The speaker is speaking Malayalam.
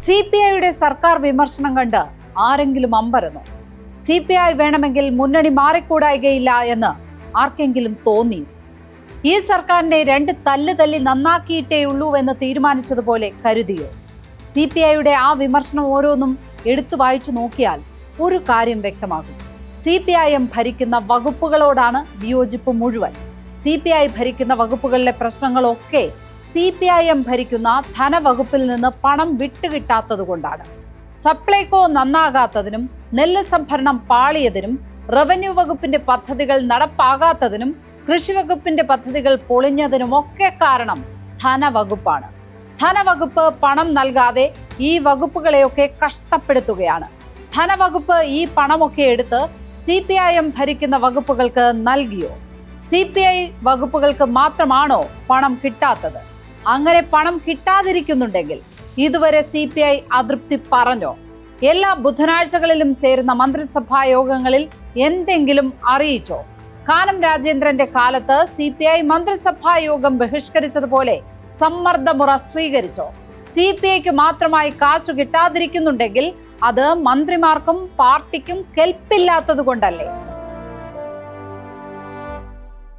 CPIയുടെ സർക്കാർ വിമർശനം കണ്ട് ആരെങ്കിലും അമ്പരന്നു? CPI വേണമെങ്കിൽ മുന്നണി മാറിക്കൂടായികയില്ല എന്ന് ആർക്കെങ്കിലും തോന്നി? ഈ സർക്കാരിനെ രണ്ട് തല്ലി നന്നാക്കിയിട്ടേയുള്ളൂ എന്ന് തീരുമാനിച്ചതുപോലെ കരുതിയോ? CPIയുടെ ആ വിമർശനം ഓരോന്നും എടുത്തു വായിച്ചു നോക്കിയാൽ ഒരു കാര്യം വ്യക്തമാകും. CPIM ഭരിക്കുന്ന വകുപ്പുകളോടാണ് വിയോജിപ്പ് മുഴുവൻ. CPI ഭരിക്കുന്ന വകുപ്പുകളിലെ പ്രശ്നങ്ങളൊക്കെ CPIM ഭരിക്കുന്ന ധനവകുപ്പിൽ നിന്ന് പണം വിട്ടുകിട്ടാത്തതുകൊണ്ടാണ്. സപ്ലൈകോ നന്നാകാത്തതിനും നെല്ല് സംഭരണം പാളിയതിനും റവന്യൂ വകുപ്പിന്റെ പദ്ധതികൾ നടപ്പാകാത്തതിനും കൃഷി വകുപ്പിന്റെ പദ്ധതികൾ പൊളിഞ്ഞതിനുമൊക്കെ കാരണം ധനവകുപ്പാണ്. ധനവകുപ്പ് പണം നൽകാതെ ഈ വകുപ്പുകളെയൊക്കെ കഷ്ടപ്പെടുത്തുകയാണ്. ധനവകുപ്പ് ഈ പണമൊക്കെ എടുത്ത് CPIM ഭരിക്കുന്ന വകുപ്പുകൾക്ക് നൽകിയോ? CPI വകുപ്പുകൾക്ക് മാത്രമാണോ പണം കിട്ടാത്തത്? അങ്ങനെ പണം കിട്ടാതിരിക്കുന്നുണ്ടെങ്കിൽ ഇതുവരെ CPI അതൃപ്തി പറഞ്ഞോ? എല്ലാ ബുധനാഴ്ചകളിലും ചേരുന്ന മന്ത്രിസഭാ യോഗങ്ങളിൽ എന്തെങ്കിലും അറിയിച്ചോ? കാനം രാജേന്ദ്രന്റെ കാലത്ത് CPI മന്ത്രിസഭാ യോഗം ബഹിഷ്കരിച്ചതുപോലെ സമ്മർദ്ദമുറ സ്വീകരിച്ചോ? CPIക്ക് മാത്രമായി കാശു കിട്ടാതിരിക്കുന്നുണ്ടെങ്കിൽ അത് മന്ത്രിമാർക്കും പാർട്ടിക്കും കെൽപ്പില്ലാത്തത് കൊണ്ടല്ലേ?